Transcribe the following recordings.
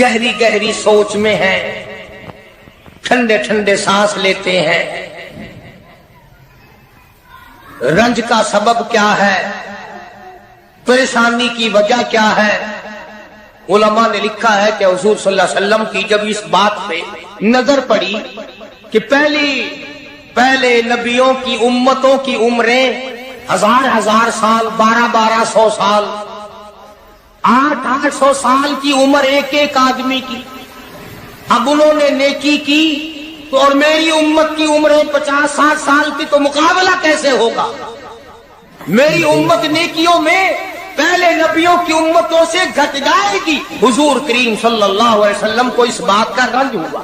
گہری گہری سوچ میں ہیں، ٹھنڈے ٹھنڈے سانس لیتے ہیں۔ رنج کا سبب کیا ہے؟ پریشانی کی وجہ کیا ہے؟ علماء نے لکھا ہے کہ حضور صلی اللہ علیہ وسلم کی جب اس بات پہ نظر پڑی کہ پہلے نبیوں کی امتوں کی عمریں ہزار سال، 1200 سال، 800 سال کی عمر ایک آدمی کی۔ اب انہوں نے نیکی کی تو اور میری امت کی عمریں 50-60 سال کی، تو مقابلہ کیسے ہوگا؟ میری امت نیکیوں میں پہلے نبیوں کی امتوں سے گھٹ جائے گی۔ حضور کریم صلی اللہ علیہ وسلم کو اس بات کا رنج ہوا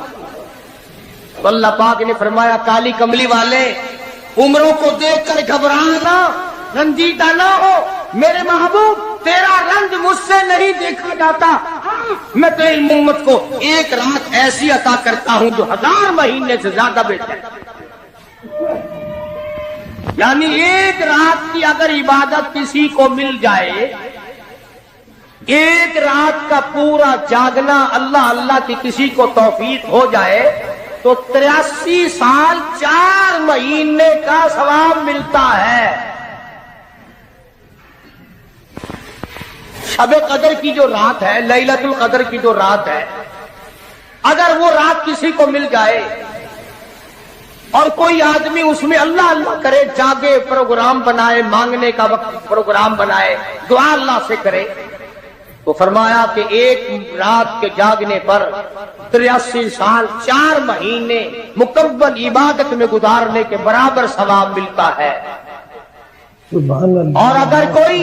تو اللہ پاک نے فرمایا کالی کملی والے عمروں کو دیکھ کر گھبرانا، رنجیدہ نہ ہو، میرے محبوب تیرا رنج مجھ سے نہیں دیکھا جاتا، میں تیری امت کو ایک رات ایسی عطا کرتا ہوں جو 1000 مہینے سے زیادہ بہتر ہے۔ یعنی ایک رات کی اگر عبادت کسی کو مل جائے، ایک رات کا پورا جاگنا اللہ اللہ کی کسی کو توفیق ہو جائے تو 83 سال 4 مہینے کا ثواب ملتا ہے۔ شب قدر کی جو رات ہے، لیلۃ القدر کی جو رات ہے، اگر وہ رات کسی کو مل جائے اور کوئی آدمی اس میں اللہ اللہ کرے، جاگے، پروگرام بنائے، مانگنے کا وقت پروگرام بنائے، دعا اللہ سے کرے، تو فرمایا کہ ایک رات کے جاگنے پر 83 سال 4 مہینے مکمل عبادت میں گزارنے کے برابر ثواب ملتا ہے۔ اور اگر کوئی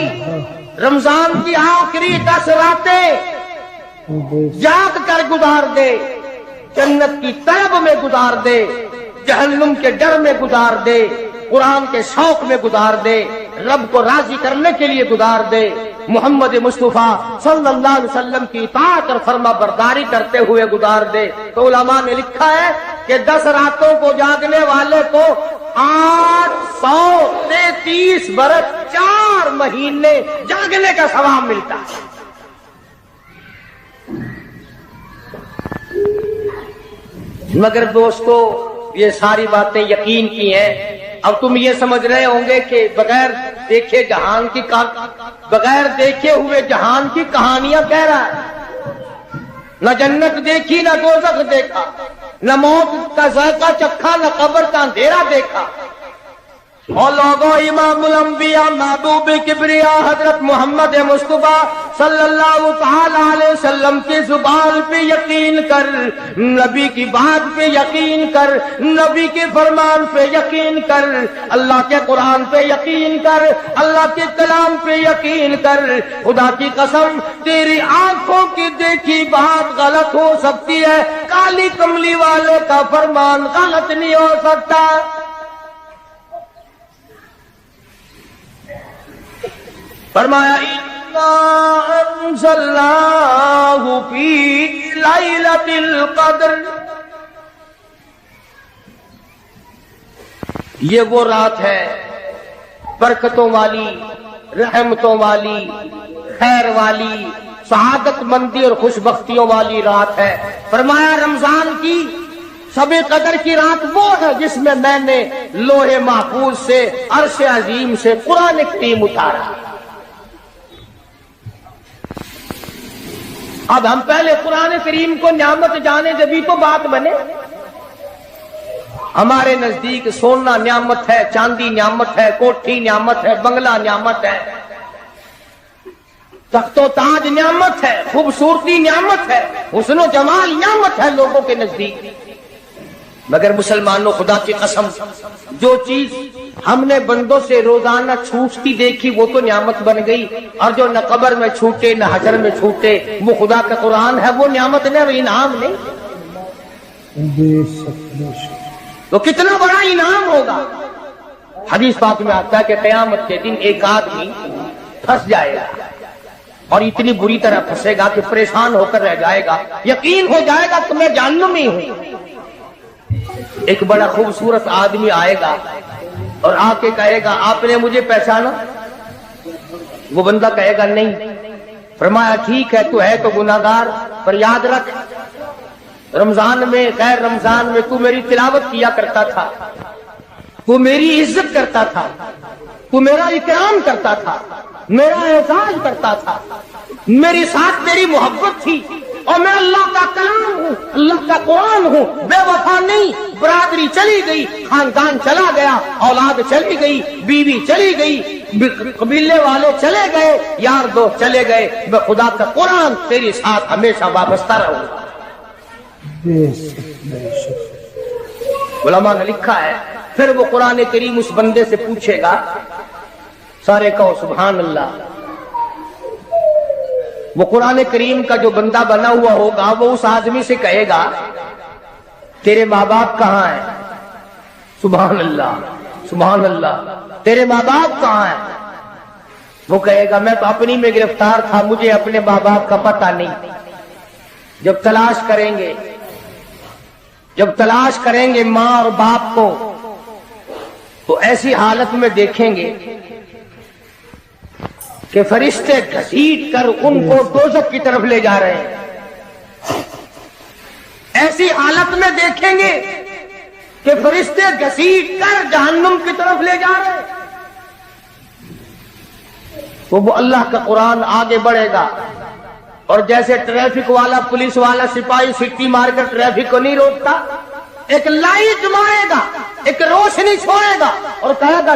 رمضان کی آخری 10 راتیں جاگ کر گزار دے، جنت کی طلب میں گزار دے، جہنم کے ڈر میں گزار دے، قرآن کے شوق میں گزار دے، رب کو راضی کرنے کے لیے گزار دے، محمد مصطفیٰ صلی اللہ علیہ وسلم کی اطاعت اور فرما برداری کرتے ہوئے گزار دے، تو علماء نے لکھا ہے کہ 10 راتوں کو جاگنے والے کو 833 برس 4 مہینے جاگنے کا ثواب ملتا ہے۔ مگر دوستو یہ ساری باتیں یقین کی ہیں۔ اب تم یہ سمجھ رہے ہوں گے کہ بغیر دیکھے بغیر دیکھے ہوئے جہان کی کہانیاں کہہ رہا ہے، نہ جنت دیکھی، نہ دوزخ دیکھا، نہ موت کا ذائقہ چکھا، نہ قبر کا اندھیرا دیکھا۔ اور لوگوں، امام الانبیاء محبوب کبریا حضرت محمد مصطفیٰ صلی اللہ تعالی علیہ وسلم کی زبان پہ یقین کر، نبی کی بات پہ یقین کر، نبی کے فرمان پہ یقین کر، اللہ کے قرآن پہ یقین کر، اللہ کے کلام پہ یقین کر۔ خدا کی قسم تیری آنکھوں کی دیکھی بات غلط ہو سکتی ہے، کالی کملی والے کا فرمان غلط نہیں ہو سکتا۔ فرمایا اِنَّا أَنزَلْنَاهُ فِي لَيْلَةِ الْقَدْرِ، یہ وہ رات ہے برکتوں والی، رحمتوں والی، خیر والی، سعادت مندی اور خوش بختیوں والی رات ہے۔ فرمایا رمضان کی شب قدر کی رات وہ ہے جس میں میں نے لوح محفوظ سے، عرش عظیم سے قرآن کریم اتارا۔ اب ہم پہلے قرآن کریم کو نعمت جانے جبھی تو بات بنے۔ ہمارے نزدیک سونا نعمت ہے، چاندی نعمت ہے، کوٹھی نعمت ہے، بنگلہ نعمت ہے، تخت و تاج نعمت ہے، خوبصورتی نعمت ہے، حسن و جمال نعمت ہے لوگوں کے نزدیک۔ مگر مسلمانوں، خدا کی قسم جو چیز ہم نے بندوں سے روزانہ چھوٹتی دیکھی وہ تو نعمت بن گئی، اور جو نہ قبر میں چھوٹے نہ حشر میں چھوٹے وہ خدا کا قرآن ہے، وہ نعمت نہیں، وہ انعام نہیں۔ تو کتنا بڑا انعام ہوگا۔ حدیث پاک میں آتا ہے کہ قیامت کے دن ایک آدمی پھنس جائے گا، اور اتنی بری طرح پھنسے گا کہ پریشان ہو کر رہ جائے گا، یقین ہو جائے گا کہ میں جہنمی ہوں۔ ایک بڑا خوبصورت آدمی آئے گا اور آ کے کہے گا آپ نے مجھے پہچانا؟ وہ بندہ کہے گا نہیں۔ فرمایا ٹھیک ہے تو ہے تو گناہگار، پر یاد رکھ رمضان میں، غیر رمضان میں تو میری تلاوت کیا کرتا تھا، تو میری عزت کرتا تھا، تو میرا اکرام کرتا تھا، میرا اعزاز کرتا تھا، میری ساتھ تیری محبت تھی، اور میں اللہ کا کلام ہوں، اللہ کا قرآن ہوں، بے وفا نہیں۔ برادری چلی گئی، خاندان چلا گیا، اولاد چلی گئی، بیوی چلی گئی، قبیلے والے چلے گئے، یار دوست چلے گئے، میں خدا کا قرآن تیری ساتھ ہمیشہ وابستہ رہوں گا۔ علماء نے لکھا ہے پھر وہ قرآن کریم اس بندے سے پوچھے گا، سارے کہو سبحان اللہ۔ وہ قرآن کریم کا جو بندہ بنا ہوا ہوگا وہ اس آدمی سے کہے گا تیرے ماں باپ کہاں ہیں؟ سبحان اللہ سبحان اللہ، تیرے ماں باپ کہاں ہیں؟ وہ کہے گا میں تو اپنی میں گرفتار تھا، مجھے اپنے ماں باپ کا پتہ نہیں۔ جب تلاش کریں گے ماں اور باپ کو تو ایسی حالت میں دیکھیں گے کہ فرشتے گھسیٹ کر ان کو دوزخ کی طرف لے جا رہے ہیں۔ ایسی حالت میں دیکھیں گے کہ فرشتے گھسیٹ کر جہنم کی طرف لے جا رہے ہیں، تو وہ اللہ کا قرآن آگے بڑھے گا، اور جیسے ٹریفک والا، پولیس والا، سپاہی سٹی مار کر ٹریفک کو نہیں روکتا، ایک لائٹ مارے گا، ایک روشنی چھوڑے گا اور کہے گا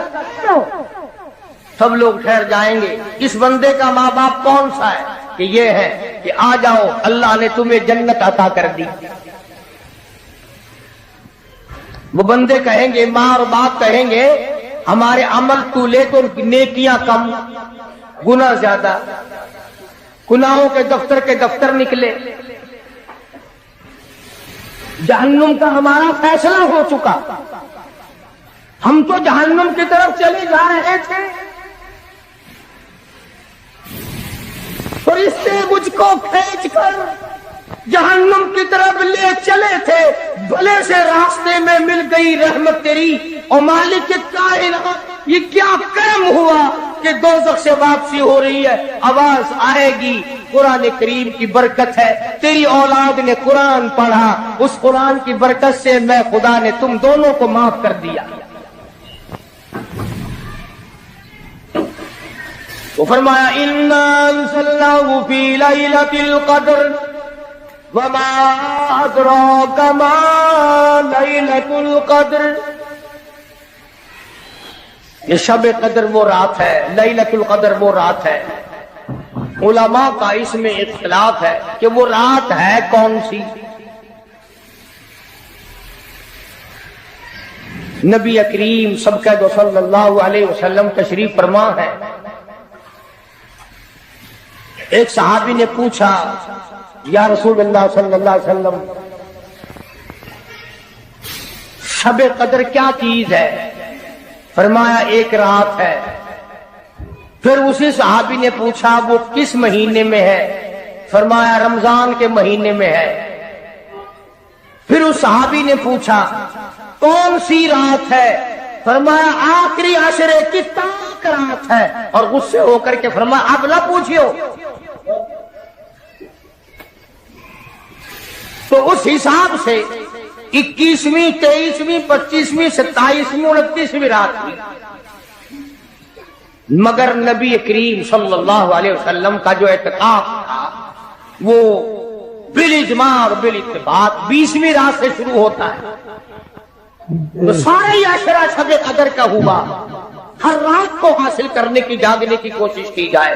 سب لوگ ٹھہر جائیں گے۔ اس بندے کا ماں باپ کون سا ہے؟ کہ یہ ہے کہ آ جاؤ، اللہ نے تمہیں جنت عطا کر دی۔ وہ بندے کہیں گے، ماں اور باپ کہیں گے ہمارے عمل تو لے تو نیکیاں کم، گناہ زیادہ، گناہوں کے دفتر نکلے، جہنم کا ہمارا فیصلہ ہو چکا، ہم تو جہنم کی طرف چلے جا رہے تھے، فرشتے مجھ کو کھینچ کر جہنم کی طرف لے چلے تھے، بھلے سے راستے میں مل گئی رحمت تیری، اور مالک کائنات یہ کیا کرم ہوا کہ دوزخ سے واپسی ہو رہی ہے، آواز آئے گی، قرآن کریم کی برکت ہے، تیری اولاد نے قرآن پڑھا، اس قرآن کی برکت سے میں خدا نے تم دونوں کو معاف کر دیا۔ وہ فرمایا اِنَّا أَنزَلْنَاهُ فِي لَيْلَةِ الْقَدْرِ وَمَا أَدْرَاكَ مَا لَيْلَةُ الْقَدْرِ۔ یہ شب قدر وہ رات ہے، لیلۃ القدر وہ رات ہے۔ علماء کا اس میں اختلاف ہے کہ وہ رات ہے کون سی۔ نبی کریم سب کہہ دو صلی اللہ علیہ وسلم تشریف فرما ہے۔ ایک صحابی نے پوچھا یا رسول اللہ صلی اللہ علیہ وسلم شب قدر کیا چیز ہے؟ فرمایا ایک رات ہے۔ پھر اسی صحابی نے پوچھا وہ کس مہینے میں ہے؟ فرمایا رمضان کے مہینے میں ہے۔ پھر اس صحابی نے پوچھا کون سی رات ہے؟ فرمایا آخری عشرے کی تاک رات ہے، اور غصے ہو کر کے فرمایا اب نہ پوچھیو۔ تو اس حساب سے 21ویں، 23ویں، 25ویں، 27ویں، 29ویں رات تھی، مگر نبی کریم صلی اللہ علیہ وسلم کا جو اعتکاف تھا وہ بالاجماع اور بالاتفاق 20ویں رات سے شروع ہوتا ہے۔ تو سارے عشرہ شب قدر کا ہوا، ہر رات کو حاصل کرنے کی، جاگنے کی کوشش کی جائے۔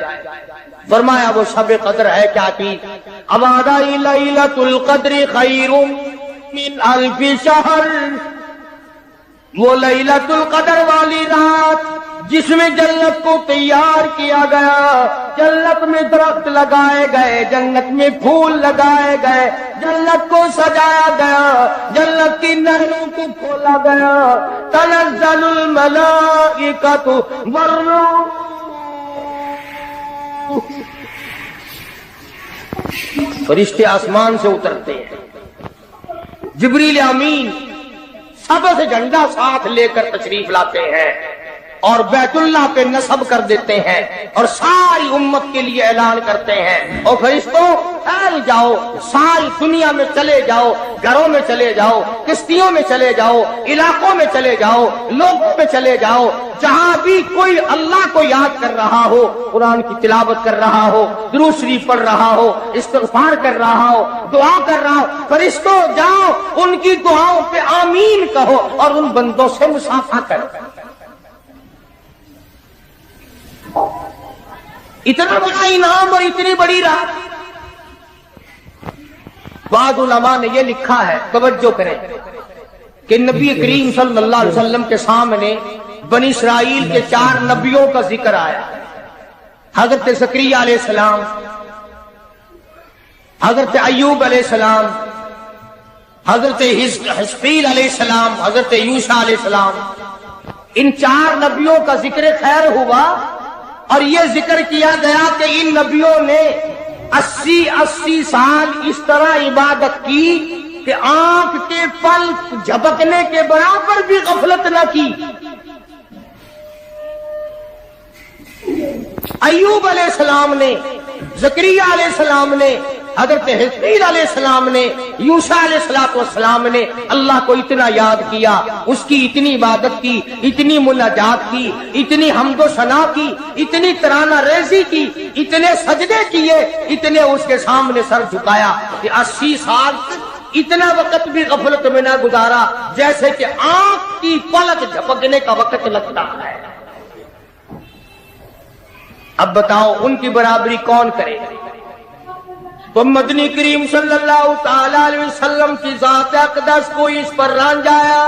فرمایا وہ شب قدر ہے کیا چیز؟ امادائی لیلۃ القدر خیر من الف شہر، وہ لیلۃ القدر والی رات جس میں جنت کو تیار کیا گیا، جنت میں درخت لگائے گئے، جنت میں پھول لگائے گئے، جنت کو سجایا گیا، جنت کی نہروں کو کھولا گیا، تنزل الملائکۃ والروح، فرشتے آسمان سے اترتے ہیں، جبریل امین سبز جھنڈا ساتھ لے کر تشریف لاتے ہیں، اور بیت اللہ پہ نصب کر دیتے ہیں اور ساری امت کے لیے اعلان کرتے ہیں، اور فرشتوں پھیل جاؤ، ساری دنیا میں چلے جاؤ، گھروں میں چلے جاؤ، کشتیوں میں چلے جاؤ، علاقوں میں چلے جاؤ، لوگوں میں چلے جاؤ، جہاں بھی کوئی اللہ کو یاد کر رہا ہو، قرآن کی تلاوت کر رہا ہو، درود شریف پڑھ رہا ہو، استغفار کر رہا ہو، دعا کر رہا ہو، فرشتوں جاؤ ان کی دعاؤں پہ آمین کہو اور ان بندوں سے مصافحہ کرو۔ اتنا بڑا انعام اور اتنی بڑی رات۔ بعض علماء نے یہ لکھا ہے، توجہ کریں، کہ نبی کریم صلی اللہ علیہ وسلم کے سامنے بنی اسرائیل کے 4 نبیوں کا ذکر آیا، حضرت زکریا علیہ السلام، حضرت ایوب علیہ السلام، حضرت حزقیل علیہ السلام، حضرت یوشع علیہ السلام۔ ان 4 نبیوں کا ذکر خیر ہوا اور یہ ذکر کیا گیا کہ ان نبیوں نے 80 سال اس طرح عبادت کی کہ آنکھ کے پلک جھپکنے کے برابر بھی غفلت نہ کی۔ ایوب علیہ السلام نے، زکریا علیہ السلام نے، حضرت حزقیل علیہ السلام نے، یوشع علیہ السلام نے اللہ کو اتنا یاد کیا، اس کی اتنی عبادت کی، اتنی مناجات کی، اتنی حمد و ثنا کی، اتنی ترانہ ریزی کی، اتنے سجدے کیے، اتنے اس کے سامنے سر جھکایا کہ 80 سال تک اتنا وقت بھی غفلت میں نہ گزارا جیسے کہ آنکھ کی پلک جھپکنے کا وقت لگتا ہے۔ اب بتاؤ ان کی برابری کون کرے؟ تو مدنی کریم صلی اللہ تعالی علیہ وسلم کی ذات اقدس کو اس پر رانجایا،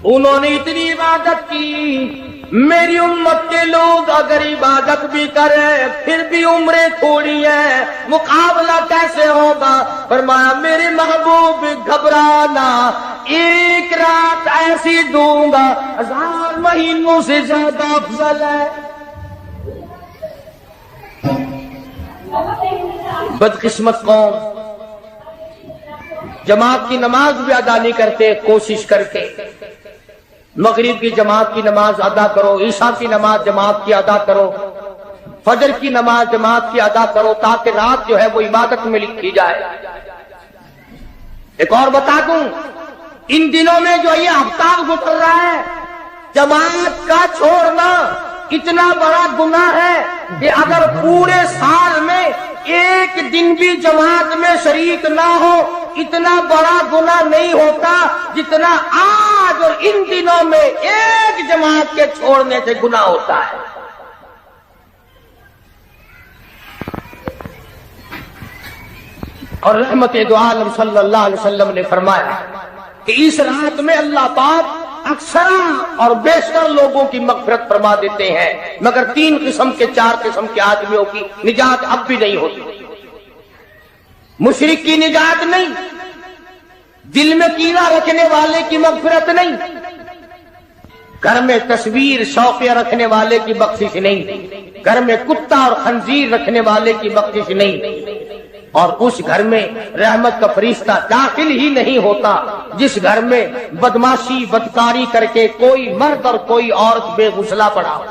انہوں نے اتنی عبادت کی۔ میری امت کے لوگ اگر عبادت بھی کریں پھر بھی عمریں تھوڑی ہیں، مقابلہ کیسے ہوگا؟ فرمایا میرے محبوب گھبرانا، ایک رات ایسی دوں گا 1000 مہینوں سے زیادہ افضل ہے۔ بدقسمت قوم جماعت کی نماز بھی ادا نہیں کرتے، کوشش کر کے مغرب کی جماعت کی نماز ادا کرو، عشاء کی نماز جماعت کی ادا کرو، فجر کی نماز جماعت کی ادا کرو تاکہ رات جو ہے وہ عبادت میں لکھی جائے۔ ایک اور بتا دوں، ان دنوں میں جو یہ ہفتہ گزر رہا ہے جماعت کا چھوڑنا اتنا بڑا گناہ ہے کہ اگر پورے سال میں ایک دن بھی جماعت میں شریک نہ ہو اتنا بڑا گناہ نہیں ہوتا جتنا آج اور ان دنوں میں ایک جماعت کے چھوڑنے سے گناہ ہوتا ہے۔ اور رحمت دو عالم صلی اللہ علیہ وسلم نے فرمایا کہ اس رات میں اللہ پاک اکثر اور بیشتر لوگوں کی مغفرت فرما دیتے ہیں، مگر 3 قسم کے 4 قسم کے آدمیوں کی نجات اب بھی نہیں ہوتی۔ مشرک کی نجات نہیں، دل میں کینہ رکھنے والے کی مغفرت نہیں، گھر میں تصویر شوقیہ رکھنے والے کی بخشش نہیں، گھر میں کتا اور خنزیر رکھنے والے کی بخشش نہیں، اور اس گھر میں رحمت کا فرشتہ داخل ہی نہیں ہوتا جس گھر میں بدماشی بدکاری کر کے کوئی مرد اور کوئی عورت بے غسلہ پڑا ہو۔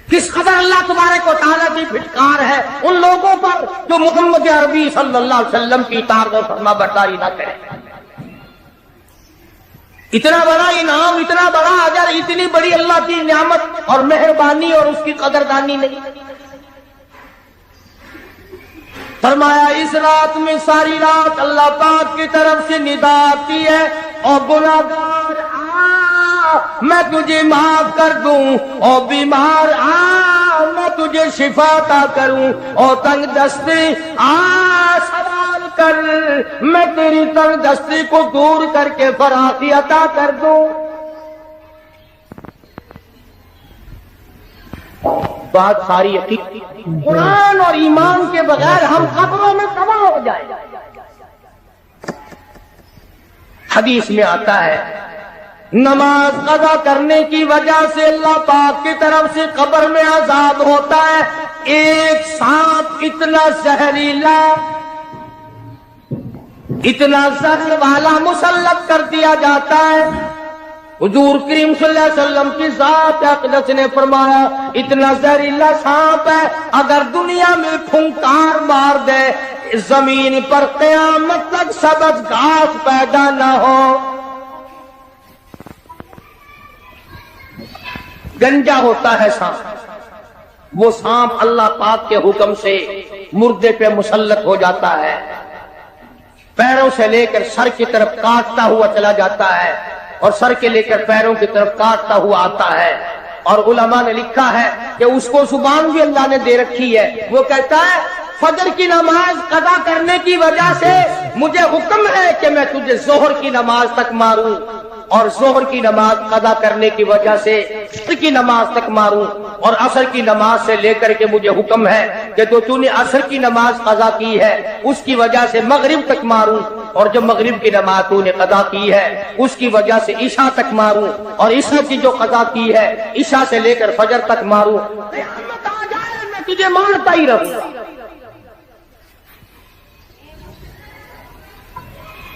کس قدر اللہ تبارک و تعالیٰ کی پھٹکار ہے ان لوگوں پر جو محمد عربی صلی اللہ علیہ وسلم کی اطاعت اور فرما برداری نہ کرے۔ اتنا بڑا انعام، اتنا بڑا اجر، اتنی بڑی اللہ کی نعمت اور مہربانی اور اس کی قدردانی نہیں۔ فرمایا اس رات میں ساری رات اللہ پاک کی طرف سے ندا آتی ہے، اور گناہگار آ میں تجھے معاف کر دوں، اور بیمار آ میں تجھے شفا عطا کروں، اور تنگ دستی آ سوال کر میں تیری تنگ دستی کو دور کر کے فراخی عطا کر دوں۔ بات ساری حقیقت قرآن اور ایمان کے بغیر ہم قبروں میں تباہ ہو جائیں۔ حدیث میں آتا ہے نماز قضا کرنے کی وجہ سے اللہ پاک کی طرف سے قبر میں عذاب ہوتا ہے، ایک سانپ اتنا زہریلا، اتنا زہر والا مسلط کر دیا جاتا ہے حضور کریم صلی اللہ علیہ وسلم کی ذات اقدس نے فرمایا اتنا زہریلا سانپ ہے اگر دنیا میں پھنکار مار دے زمین پر قیامت تک سبز گھاس پیدا نہ ہو۔ گنجا ہوتا ہے سانپ، وہ سانپ اللہ پاک کے حکم سے مردے پہ مسلط ہو جاتا ہے، پیروں سے لے کر سر کی طرف کاٹتا ہوا چلا جاتا ہے اور سر کے لے کر پیروں کی طرف کاٹتا ہوا آتا ہے۔ اور علماء نے لکھا ہے کہ اس کو زبان بھی اللہ نے دے رکھی ہے، وہ کہتا ہے فجر کی نماز قضا کرنے کی وجہ سے مجھے حکم ہے کہ میں تجھے ظہر کی نماز تک ماروں، اور ظہر کی نماز قضا کرنے کی وجہ سے عصر کی نماز تک ماروں، اور عصر کی نماز سے لے کر کے مجھے حکم ہے کہ تو نے عصر کی نماز قضا کی ہے اس کی وجہ سے مغرب تک ماروں، اور جو مغرب کی نماز تو نے قضا کی ہے اس کی وجہ سے عشاء تک ماروں، اور عشاء کی جو قضا کی ہے عشاء سے لے کر فجر تک ماروں، قیامت آ جائے میں تجھے مارتا ہی رہوں گا۔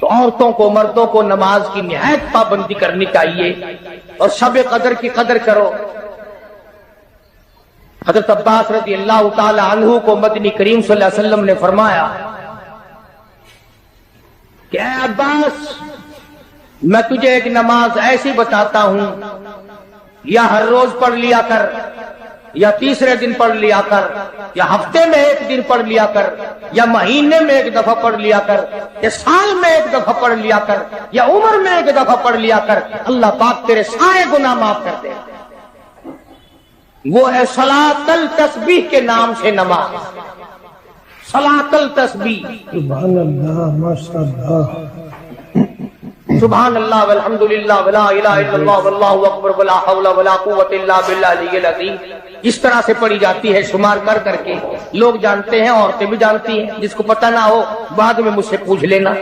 تو عورتوں کو مردوں کو نماز کی نہایت پابندی کرنی چاہیے اور شب قدر کی قدر کرو۔ حضرت عباس رضی اللہ تعالی عنہ کو مدنی کریم صلی اللہ علیہ وسلم نے فرمایا کہ اے عباس میں تجھے ایک نماز ایسی بتاتا ہوں، یا ہر روز پڑھ لیا کر، یا تیسرے دن پڑھ لیا کر، یا ہفتے میں ایک دن پڑھ لیا کر، یا مہینے میں ایک دفعہ پڑھ لیا کر، یا سال میں ایک دفعہ پڑھ لیا کر، یا عمر میں ایک دفعہ پڑھ لیا کر، اللہ پاک تیرے سارے گناہ معاف کر دے۔ وہ ہے صلاۃ التسبیح کے نام سے نماز، صلاۃ التسبیح۔ سبحان اللہ، ماشاء اللہ، سبحان اللہ والحمد للہ ولا الہ الا اللہ واللہ اکبر ولا حول ولا قوت الا باللہ العلی العظیم، اس طرح سے پڑھی جاتی ہے شمار کر کر کے۔ لوگ جانتے ہیں، عورتیں بھی جانتی ہیں، جس کو پتہ نہ ہو بعد میں مجھ سے پوچھ لینا۔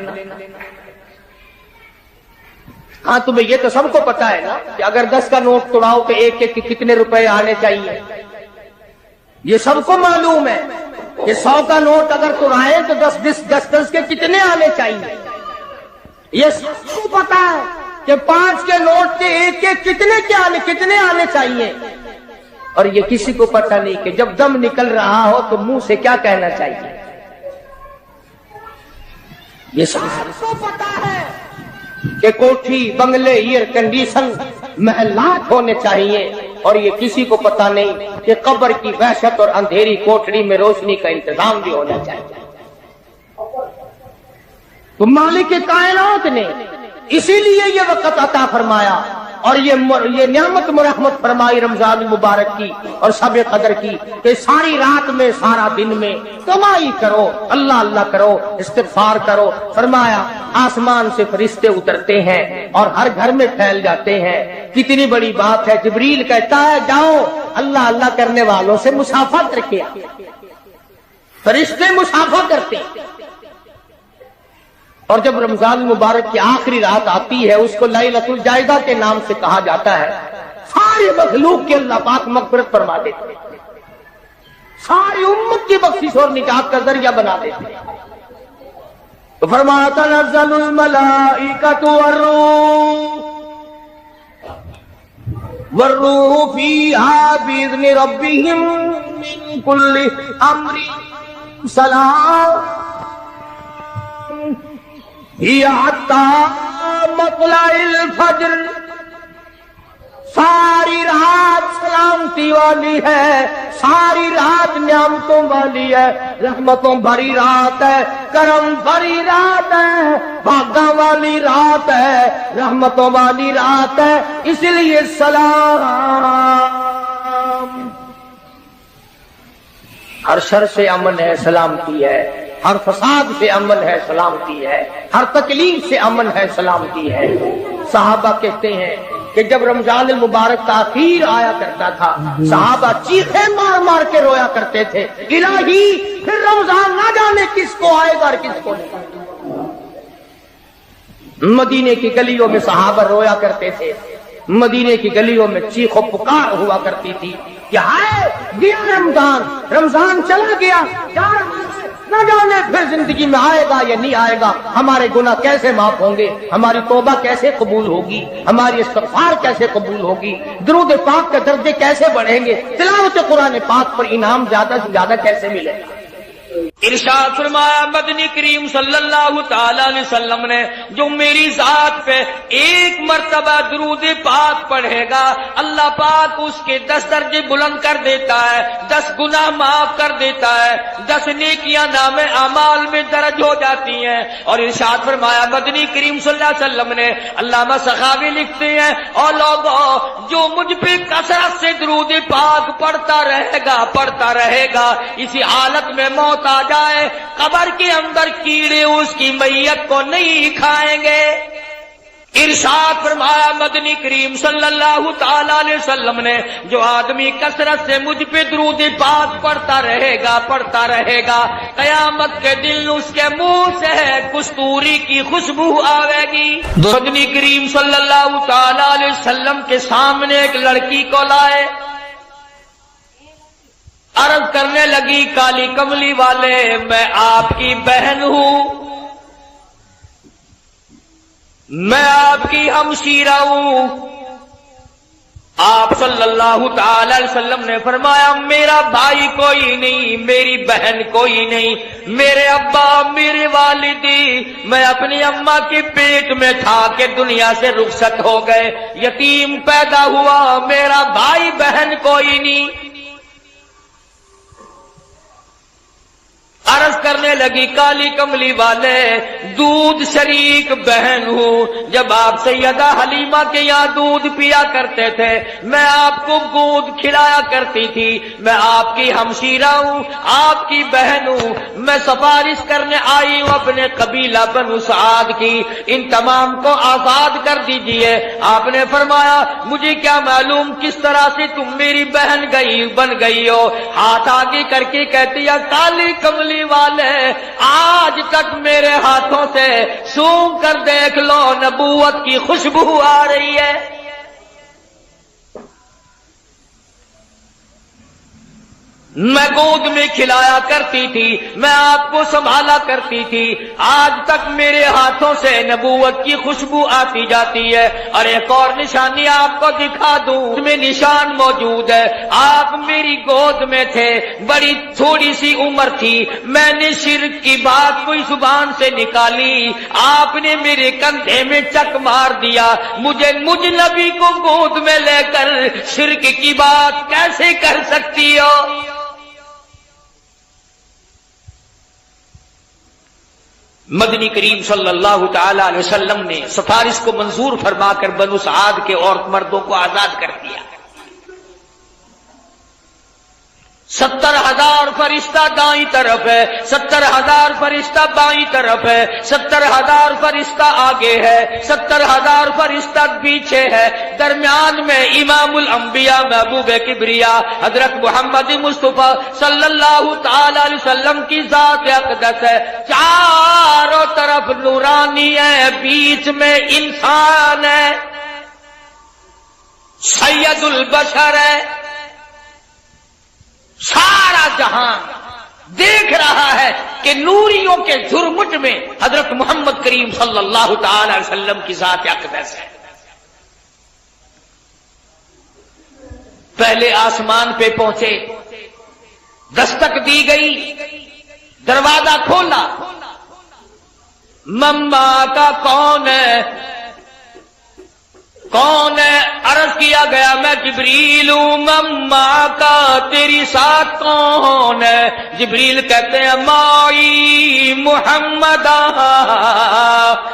ہاں تمہیں یہ تو سب کو پتا ہے نا کہ اگر 10 کا نوٹ توڑاؤ تو ایک کے کتنے روپے آنے چاہیے، یہ سب کو معلوم ہے کہ 100 کا نوٹ اگر توڑائیں تو 10 کے کتنے آنے چاہیے، یہ سب کو پتا ہے کہ 5 کے نوٹ کے ایک کے کتنے آنے چاہیے، اور یہ کسی کو پتا نہیں کہ جب دم نکل رہا ہو تو منہ سے کیا کہنا چاہیے، یہ سب کو پتا ہے کہ کوٹھی، بنگلے، ایئر کنڈیشن، محلات ہونے چاہیے، اور یہ کسی کو پتا نہیں کہ قبر کی وحشت اور اندھیری کوٹڑی میں روشنی کا انتظام بھی ہونا چاہیے۔ تو مالک کائنات نے اسی لیے یہ وقت عطا فرمایا اور یہ نعمت مرحمت فرمائی رمضان المبارک کی اور شب قدر کی کہ ساری رات میں سارا دن میں کمائی کرو، اللہ اللہ کرو، استغفار کرو۔ فرمایا آسمان سے فرشتے اترتے ہیں اور ہر گھر میں پھیل جاتے ہیں، کتنی بڑی بات ہے۔ جبریل کہتا ہے جاؤ اللہ اللہ کرنے والوں سے مصافحہ کر کے آؤ، فرشتے مصافحہ کرتے ہیں۔ اور جب رمضان المبارک کی آخری رات آتی ہے اس کو لیلۃ الجائزہ کے نام سے کہا جاتا ہے، ساری مخلوق کے اللہ پاک مغفرت فرما دیتے ہیں، ساری امت کی بخشش اور نجات کا ذریعہ بنا دیتے ہیں۔ تو فرمایا تنزل الملائکۃ والروح فیہا بإذن ربہم من کل امر سلام مطلع الفجر، ساری رات سلامتی والی ہے، ساری رات نعمتوں والی ہے، رحمتوں بھری رات ہے، کرم بھری رات ہے، بھاگا والی رات ہے، رحمتوں والی رات ہے، اس لیے سلام۔ ہر شر سے امن ہے، سلامتی ہے، ہر فساد سے امن ہے، سلامتی ہے، ہر تکلیف سے امن ہے، سلامتی ہے۔ صحابہ کہتے ہیں کہ جب رمضان المبارک تاخیر آیا کرتا تھا صحابہ چیخیں مار مار کے رویا کرتے تھے، الہی پھر رمضان نہ جانے کس کو آئے گا اور کس کو نہیں۔ مدینے کی گلیوں میں صحابہ رویا کرتے تھے، مدینے کی گلیوں میں چیخ و پکار ہوا کرتی تھی کہ ہائے گیا رمضان، رمضان چلا گیا، نہ جانے پھر زندگی میں آئے گا یا نہیں آئے گا، ہمارے گناہ کیسے معاف ہوں گے، ہماری توبہ کیسے قبول ہوگی، ہماری استغفار کیسے قبول ہوگی، درود پاک کے درجے کیسے بڑھیں گے، تلاوت قرآن پاک پر انعام زیادہ سے زیادہ کیسے ملے گا۔ ارشاد فرمایا مدنی کریم صلی اللہ تعالی علیہ وسلم نے جو میری ذات پہ ایک مرتبہ درود پاک پڑھے گا اللہ پاک اس کے 10 درجے بلند کر دیتا ہے، 10 گناہ معاف کر دیتا ہے، 10 نیکیاں نام اعمال میں درج ہو جاتی ہیں۔ اور ارشاد فرمایا مدنی کریم صلی اللہ علیہ وسلم نے، علامہ سخاوی لکھتے ہیں، اور لوگوں جو مجھ پہ کثرت سے درود پاک پڑھتا رہے گا اسی حالت میں موت آ جائے قبر کے اندر کیڑے اس کی میت کو نہیں کھائیں گے۔ ارشاد فرمایا مدنی کریم صلی اللہ تعالی علیہ وسلم نے جو آدمی کثرت سے مجھ پہ درود پاک پڑھتا رہے گا قیامت کے دن اس کے منہ سے کستوری کی خوشبو آئے گی۔ مدنی کریم صلی اللہ تعالی علیہ وسلم کے سامنے ایک لڑکی کو لائے، عرض کرنے لگی کالی کملی والے میں آپ کی بہن ہوں، میں آپ کی ہمشیرہ ہوں۔ آپ صلی اللہ تعالی علیہ وسلم نے فرمایا میرا بھائی کوئی نہیں، میری بہن کوئی نہیں، میرے ابا میرے والدی میں اپنی اماں کے پیٹ میں تھا کہ دنیا سے رخصت ہو گئے، یتیم پیدا ہوا، میرا بھائی بہن کوئی نہیں۔ عرض کرنے لگی کالی کملی والے دودھ شریک بہن ہوں، جب آپ سیدہ حلیمہ کے یہاں دودھ پیا کرتے تھے میں آپ کو گود کھلایا کرتی تھی، میں آپ کی ہمشیرہ ہوں، آپ کی بہن ہوں، میں سفارش کرنے آئی ہوں اپنے قبیلہ بنو سعد کی، ان تمام کو آزاد کر دیجئے۔ آپ نے فرمایا مجھے کیا معلوم کس طرح سے تم میری بہن بن گئی ہو، ہاتھ آگے کر کے کہتی ہے کالی کملی والے آج تک میرے ہاتھوں سے سونگھ کر دیکھ لو نبوت کی خوشبو آ رہی ہے۔ میں گود میں کھلایا کرتی تھی، میں آپ کو سنبھالا کرتی تھی، آج تک میرے ہاتھوں سے نبوت کی خوشبو آتی جاتی ہے۔ اور ایک اور نشانی آپ کو دکھا دوں، اس میں نشان موجود ہے، آپ میری گود میں تھے، بڑی تھوڑی سی عمر تھی، میں نے شرک کی بات کوئی زبان سے نکالی، آپ نے میرے کندھے میں چک مار دیا، مجھ نبی کو گود میں لے کر شرک کی بات کیسے کر سکتی ہو؟ مدنی کریم صلی اللہ تعالی علیہ وسلم نے سفارش کو منظور فرما کر بنو سعد کے عورت مردوں کو آزاد کر دیا۔ 70,000 فرشتہ دائیں طرف ہے، 70,000 فرشتہ بائیں طرف ہے، 70,000 فرشتہ آگے ہے، 70,000 فرشتہ پیچھے ہے، درمیان میں امام الانبیاء محبوب کبریا حضرت محمد مصطفیٰ صلی اللہ تعالی علیہ وسلم کی ذات اقدس ہے، چاروں طرف نورانی ہے، بیچ میں انسان ہے، سید البشر ہے، سارا جہان دیکھ رہا ہے کہ نوریوں کے جھرمٹ میں حضرت محمد کریم صلی اللہ تعالی علیہ وسلم کی ذات اقدس ہے۔ پہلے آسمان پہ پہنچے، دستک دی گئی، دروازہ کھولا، مما کا کون ہے؟ کون ہے؟ عرض کیا گیا میں جبریل ہوں۔ مما کا تیری ساتھ کون ہے؟ جبریل کہتے ہیں مائی محمد۔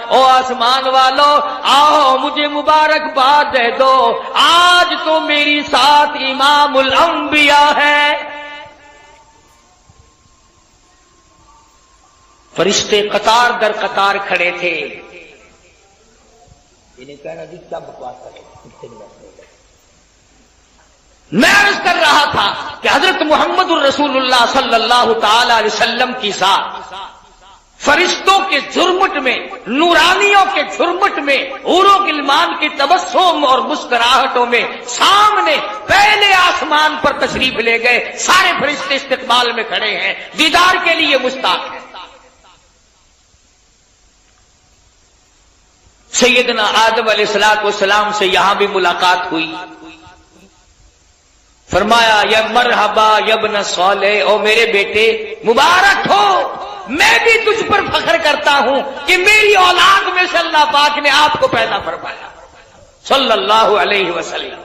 او آسمان والو آؤ مجھے مبارکباد دے دو، آج تو میری ساتھ امام الانبیاء ہے۔ فرشتے قطار در قطار کھڑے تھے، انہیں کہنا جی کیا بکواس کرے، میں عرض کر رہا تھا کہ حضرت محمد الرسول اللہ صلی اللہ تعالی علیہ وسلم کی ذات فرشتوں کے جھرمٹ میں، نورانیوں کے جھرمٹ میں، حوروں غلمان کی تبسم اور مسکراہٹوں میں سامنے پہلے آسمان پر تشریف لے گئے. سارے فرشتے استقبال میں کھڑے ہیں، دیدار کے لیے مشتاق ہیں. سیدنا آدم علیہ السلام سے یہاں بھی ملاقات ہوئی. فرمایا یا مرحبا یا ابن صالح، او میرے بیٹے مبارک ہو، میں بھی تجھ پر فخر کرتا ہوں کہ میری اولاد میں سے اللہ پاک نے آپ کو پیدا فرمایا صلی اللہ علیہ وسلم.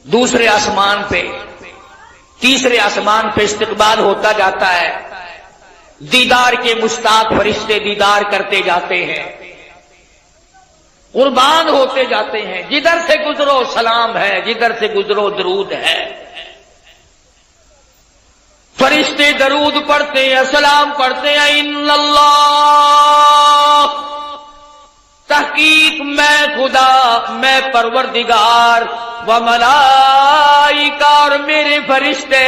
دوسرے آسمان پہ، تیسرے آسمان پہ استقبال ہوتا جاتا ہے. دیدار کے مشتاق فرشتے دیدار کرتے جاتے ہیں، قربان ہوتے جاتے ہیں. جدھر سے گزرو سلام ہے، جدھر سے گزرو درود ہے. فرشتے درود پڑھتے ہیں، سلام پڑھتے ہیں. ان اللہ، تحقیق میں خدا، میں پروردگار، و ملائکہ، اور میرے فرشتے،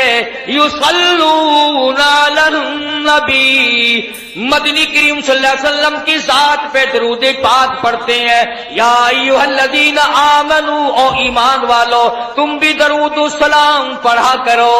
یصلون علی النبی، مدنی کریم صلی اللہ علیہ وسلم کی ذات پہ درود پاک پڑھتے ہیں. یا ایھا الذین آمنوا، او ایمان والو تم بھی درود و سلام پڑھا کرو.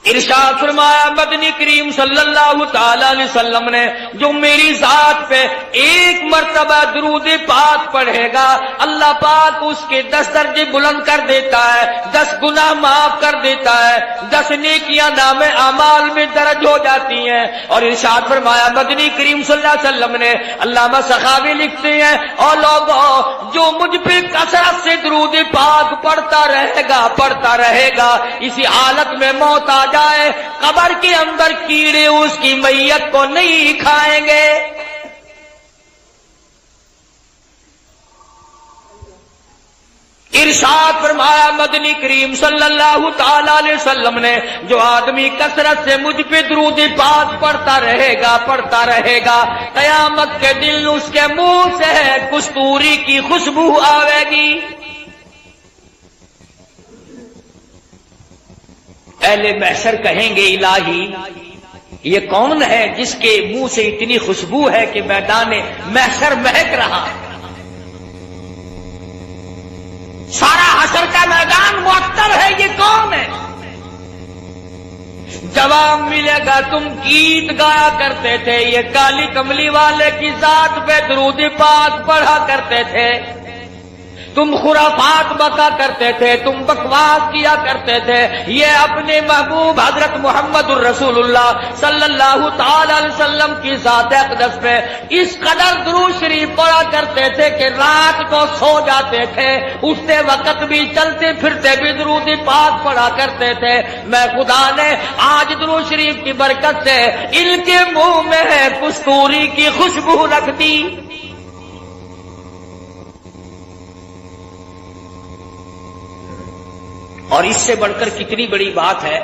ارشاد فرمایا مدنی کریم صلی اللہ تعالی علیہ وسلم نے، جو میری ذات پہ ایک مرتبہ درود پاک پڑھے گا، اللہ پاک اس کے 10 درجے بلند کر دیتا ہے، 10 گناہ معاف کر دیتا ہے، 10 نیکیاں نام اعمال میں درج ہو جاتی ہیں. اور ارشاد فرمایا مدنی کریم صلی اللہ علیہ وسلم نے، علامہ سخاوی لکھتے ہیں، اور لوگوں جو مجھ پہ کثرت سے درود پاک پڑھتا رہے گا، اسی حالت میں موت آ جائے، قبر کے اندر کیڑے اس کی میت کو نہیں کھائیں گے. ارشاد فرمایا مدنی کریم صلی اللہ تعالی علیہ وسلم نے، جو آدمی کثرت سے مجھ پہ درود پاک پڑھتا رہے گا، قیامت کے دن اس کے منہ سے کستوری کی خوشبو آئے گی. اہل محشر کہیں گے الہی یہ کون ہے جس کے منہ سے اتنی خوشبو ہے کہ میدان محشر مہک رہا، سارا حشر کا میدان معطر ہے، یہ کون ہے؟ جواب ملے گا تم گیت گایا کرتے تھے، یہ کالی کملی والے کی ذات پہ درود پاک پڑھا کرتے تھے، تم خرافات بکا کرتے تھے، تم بکواس کیا کرتے تھے. یہ اپنے محبوب حضرت محمد الرسول اللہ صلی اللہ تعالی علیہ وسلم کی ذات اقدس پہ اس قدر درود شریف پڑھا کرتے تھے کہ رات کو سو جاتے تھے، اٹھتے وقت بھی چلتے پھرتے بھی درود پاک پڑھا کرتے تھے. میں خدا نے آج درود شریف کی برکت سے ان کے منہ میں کستوری کی خوشبو رکھ دی. اور اس سے بڑھ کر کتنی بڑی بات ہے،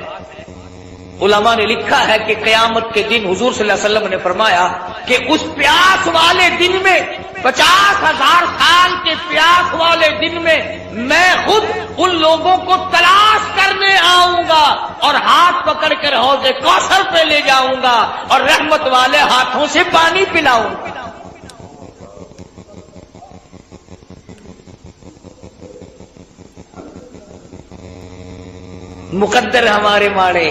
علماء نے لکھا ہے کہ قیامت کے دن حضور صلی اللہ علیہ وسلم نے فرمایا کہ اس پیاس والے دن میں، 50,000 سال کے پیاس والے دن میں خود ان لوگوں کو تلاش کرنے آؤں گا اور ہاتھ پکڑ کر حوض کوثر پہ لے جاؤں گا اور رحمت والے ہاتھوں سے پانی پلاؤں گا. مقدر ہمارے ماڑے،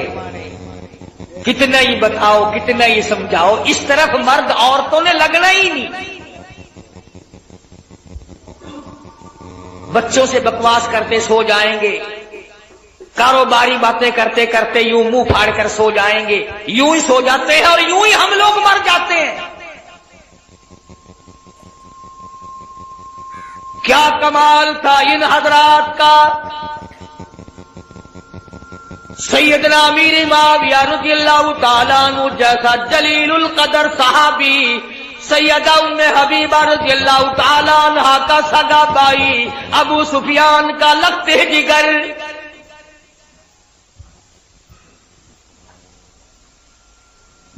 کتنا ہی بتاؤ کتنا ہی سمجھاؤ، اس طرف مرد عورتوں نے لگنا ہی نہیں. بچوں سے بکواس کرتے سو جائیں گے، کاروباری باتیں کرتے کرتے یوں منہ پھاڑ کر سو جائیں گے، یوں ہی سو جاتے ہیں اور یوں ہی ہم لوگ مر جاتے ہیں. کیا کمال تھا ان حضرات کا. سیدنا امیر معاویہ رضی اللہ تعالیٰ عنہ جیسا جلیل القدر صحابی، سیدہ ام حبیبہ رضی اللہ تعالیٰ عنہ کا سگا بھائی ابو سفیان کا لخت جگر،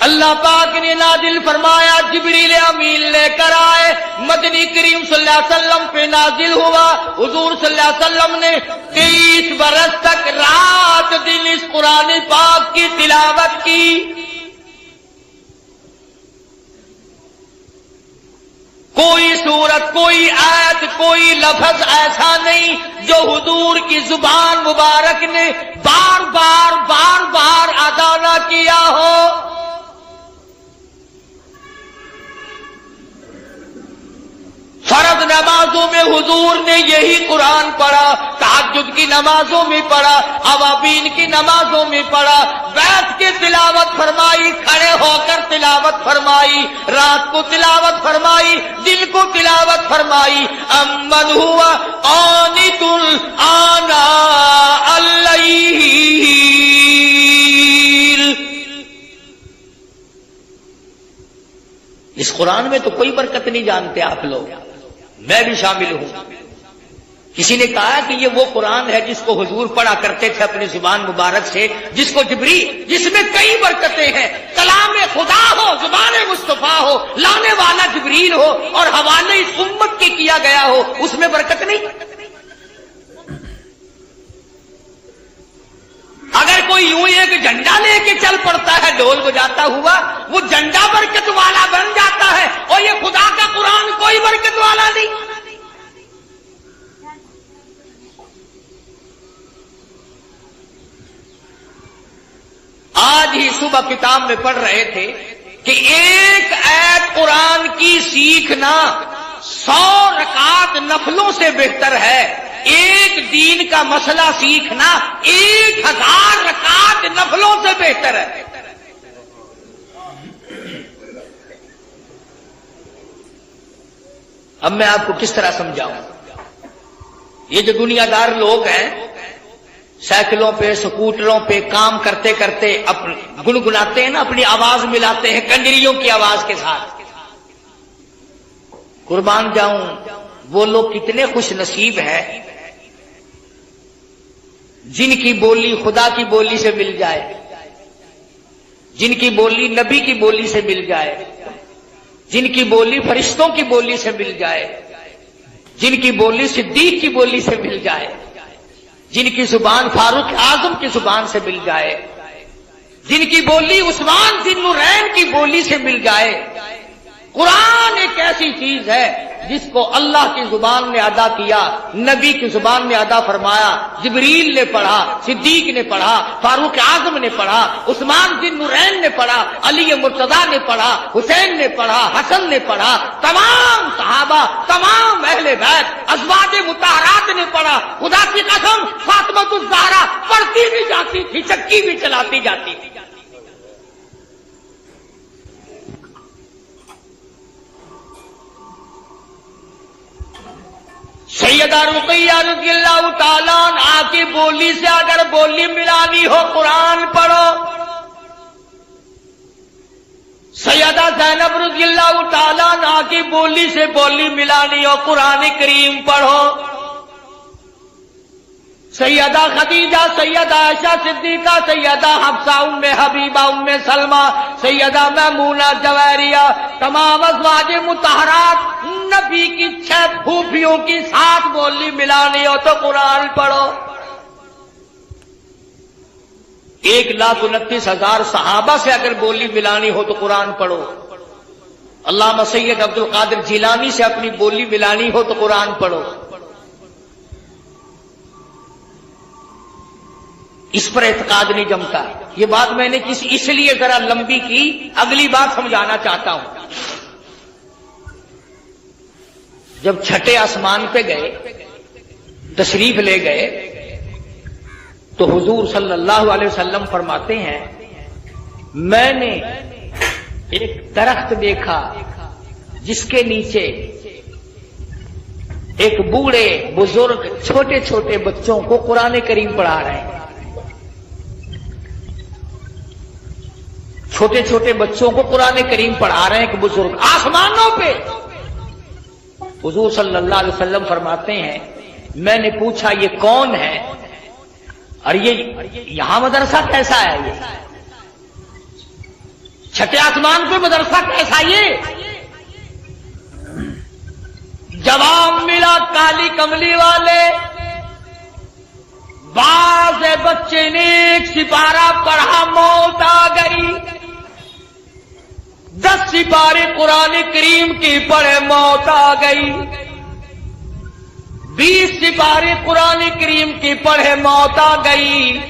اللہ پاک نے نازل فرمایا، جبریل امین لے کر آئے، مدنی کریم صلی اللہ علیہ وسلم پہ نازل ہوا۔ حضور صلی اللہ علیہ وسلم نے 23 برس تک رات دن اس قرآن پاک کی تلاوت کی۔ کوئی سورت، کوئی آیت، کوئی لفظ ایسا نہیں جو حضور کی زبان مبارک نے بار بار ادا نہ کیا ہو۔ فرض نمازوں میں حضور نے یہی قرآن پڑھا، تہجد کی نمازوں میں پڑھا، اوابین کی نمازوں میں پڑھا، بیٹھ کے تلاوت فرمائی، کھڑے ہو کر تلاوت فرمائی، رات کو تلاوت فرمائی، دن کو تلاوت فرمائی۔ امن ہوا قانت آناء اللیل، اس قرآن میں تو کوئی برکت نہیں جانتے آپ لوگ، میں بھی شامل ہوں۔ کسی نے کہا کہ یہ وہ قرآن ہے جس کو حضور پڑھا کرتے تھے اپنی زبان مبارک سے، جس کو جبریل، جس میں کئی برکتیں ہیں، کلام خدا ہو، زبان مصطفیٰ ہو، لانے والا جبریل ہو اور حوالے اس امت کے کیا گیا ہو، اس میں برکت نہیں؟ اگر کوئی یوں ایک جھنڈا لے کے چل پڑتا ہے ڈھول بجاتا ہوا، وہ جھنڈا برکت والا بن جاتا ہے، اور یہ خدا کا قرآن کوئی برکت والا نہیں۔ آج ہی صبح کتاب میں پڑھ رہے تھے کہ ایک آیت قرآن کی سیکھنا 100 رکعت نفلوں سے بہتر ہے، ایک دین کا مسئلہ سیکھنا 1000 رکعت نفلوں سے بہتر ہے۔ اب میں آپ کو کس طرح سمجھاؤں؟ یہ جو دنیا دار لوگ ہیں، سائیکلوں پہ، سکوٹروں پہ کام کرتے کرتے گنگناتے ہیں نا، اپنی آواز ملاتے ہیں کنجریوں کی آواز کے ساتھ۔ قربان جاؤں، وہ لوگ کتنے خوش نصیب ہیں جن کی بولی خدا کی بولی سے مل جائے، جن کی بولی نبی کی بولی سے مل جائے، جن کی بولی فرشتوں کی بولی سے مل جائے، جن کی بولی صدیق کی بولی سے مل جائے، جن کی زبان فاروق اعظم کی زبان سے مل جائے، جن کی بولی عثمان ذی النورین کی بولی سے مل جائے۔ قرآن ایک ایسی چیز ہے جس کو اللہ کی زبان نے ادا کیا، نبی کی زبان میں ادا فرمایا، جبریل نے پڑھا، صدیق نے پڑھا، فاروق اعظم نے پڑھا، عثمان ذی النورین نے پڑھا، علی مرتضیٰ نے پڑھا، حسین نے پڑھا، حسن نے پڑھا، تمام صحابہ، تمام اہل بیت، ازواج مطہرات نے پڑھا۔ خدا کی قسم فاطمہ الزہرا پڑھتی بھی جاتی تھی، چکی بھی چلاتی جاتی تھی۔ سیدہ رقیہ رضی اللہ تعالیٰ عنہا کی بولی سے اگر بولی ملانی ہو قرآن پڑھو، سیدہ زینب رضی اللہ تعالیٰ عنہا کی بولی سے بولی ملانی ہو قرآن کریم پڑھو، سیدہ خدیجہ، سیدہ عائشہ صدیقہ، سیدہ حفصہ، ام حبیبہ، ام سلمہ، سیدہ میمونہ جویریہ، تمام ازواج مطہرات، نبی کی 6 پھوپھیوں کی 7 بولی ملانی ہو تو قرآن پڑھو۔ 1,29,000 صحابہ سے اگر بولی ملانی ہو تو قرآن پڑھو۔ علامہ سید عبد القادر جیلانی سے اپنی بولی ملانی ہو تو قرآن پڑھو۔ اس پر اعتقاد نہیں جمتا۔ یہ بات میں نے اس لیے ذرا لمبی کی، اگلی بات سمجھانا چاہتا ہوں۔ جب چھٹے آسمان پہ گئے، تشریف لے گئے، تو حضور صلی اللہ علیہ وسلم فرماتے ہیں میں نے ایک درخت دیکھا جس کے نیچے ایک بوڑھے بزرگ چھوٹے چھوٹے بچوں کو قرآن کریم پڑھا رہے ہیں، چھوٹے چھوٹے بچوں کو قرآن کریم پڑھا رہے ہیں ایک بزرگ آسمانوں پہ۔ حضور صلی اللہ علیہ وسلم فرماتے ہیں میں نے پوچھا یہ کون ہے اور یہ یہاں مدرسہ کیسا ہے؟ یہ چھٹے آسمان پہ مدرسہ کیسا یہ؟ جواب ملا کالی کملی والے، بعض بچے نے ایک سپارہ پڑھا، موت آ گئی، 10 سپارے قرآن کریم کی پڑھے، موت آ گئی، 20 سپارے قرآن کریم کی پڑھے، موت آ گئی،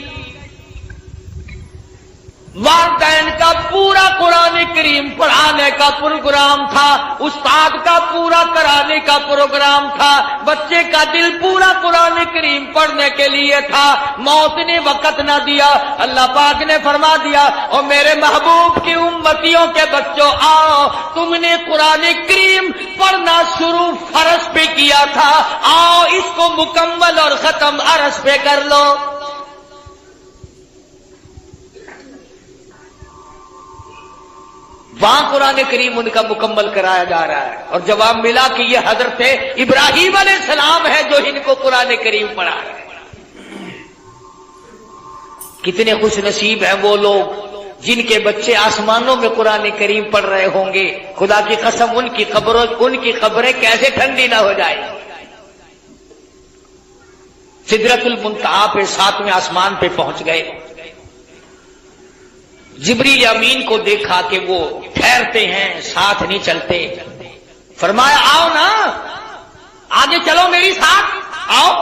والدین کا پورا قرآن کریم پڑھانے کا پروگرام تھا، استاد کا پورا کرانے کا پروگرام تھا، بچے کا دل پورا قرآن کریم پڑھنے کے لیے تھا، موت نے وقت نہ دیا۔ اللہ پاک نے فرما دیا، اور میرے محبوب کی امتیوں کے بچوں آؤ، تم نے قرآن کریم پڑھنا شروع فرض پہ کیا تھا، آؤ اس کو مکمل اور ختم عرض پہ کر لو۔ وہاں قرآن کریم ان کا مکمل کرایا جا رہا ہے، اور جواب ملا کہ یہ حضرت ابراہیم علیہ السلام ہے جو ان کو قرآن کریم پڑھا ہے۔ کتنے خوش نصیب ہیں وہ لوگ جن کے بچے آسمانوں میں قرآن کریم پڑھ رہے ہوں گے، خدا کی قسم ان کی قبریں کیسے ٹھنڈی نہ ہو جائے۔ سدرۃ المنتہا پہ 7ویں آسمان پہ پہنچ گئے، جبریل امین کو دیکھا کہ وہ ٹھہرتے ہیں، ساتھ نہیں چلتے، فرمایا آؤ نا آگے چلو میری ساتھ آؤ۔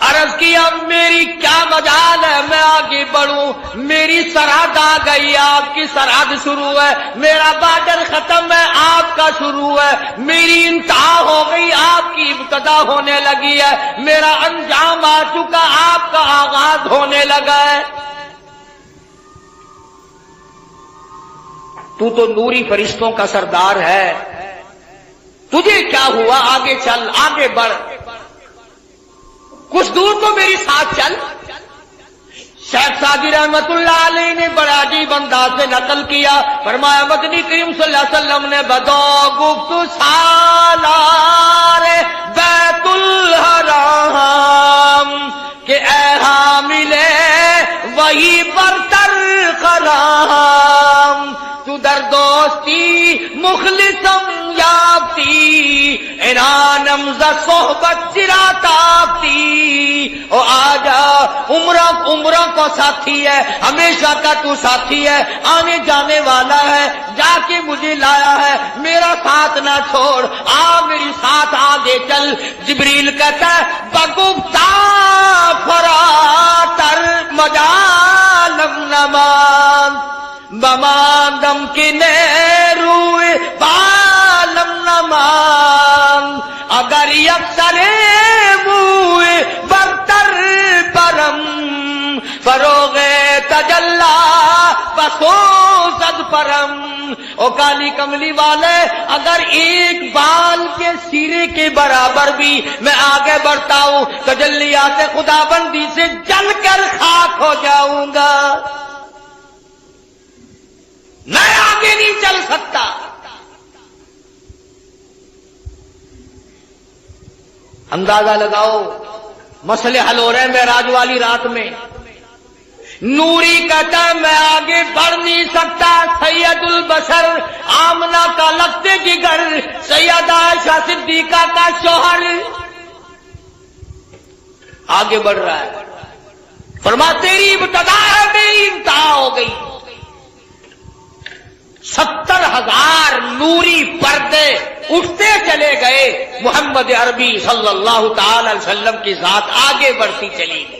عرض کیا میری کیا مجال ہے میں آگے بڑھوں، میری سرحد آ گئی، آپ کی سرحد شروع ہے، میرا بارڈر ختم ہے، آپ کا شروع ہے، میری انتہا ہو گئی، آپ کی ابتدا ہونے لگی ہے، میرا انجام آ چکا، آپ کا آغاز ہونے لگا ہے۔ تو نوری فرشتوں کا سردار ہے، تجھے کیا ہوا؟ آگے چل، آگے بڑھ، کچھ دور تو میری ساتھ چل۔ شیخ سعدی رحمت اللہ علیہ نے بڑا عجیب انداز سے نقل کیا، فرمایا مدنی کریم صلی اللہ علیہ وسلم نے بدو گفت سالار بیت الحرام کہ اے حامل وہی برتر خرام، تو در دوستی مخلصم یافتی، انانم ز صحبت چرا تافتی۔ او آجا عمرہ کو ساتھی ہے، ہمیشہ کا تو ساتھی ہے، آنے جانے والا ہے، جا کے مجھے لایا ہے، میرا ساتھ نہ چھوڑ، آ میری ساتھ آگے چل۔ جبریل کہتا ہے بگفتا فراتر مجالم نمان بماندم کی نیروی بالم نمان، اگر یکسر موی برتر برم فروغ تجلا بسوزد پرم۔ او کالی کملی والے اگر ایک بال کے سیرے کے برابر بھی میں آگے بڑھتا ہوں تجلیات خدا بندی سے جل کر خاک ہو جاؤں گا، میں آگے نہیں چل سکتا۔ اندازہ لگاؤ مسئلے حل ہو رہے ہیں معراج والی رات میں، نوری کہتا ہے میں آگے بڑھ نہیں سکتا، سید البشر آمنہ کا لگتے جگر، سیدہ عائشہ صدیقہ کا شوہر آگے بڑھ رہا ہے، فرما تیری ابتدا ہے میری انتہا ہو گئی۔ 70,000 نوری پردے اٹھتے چلے گئے، محمد عربی صلی اللہ تعالی علیہ وسلم کی ذات آگے بڑھتی چلی گئی،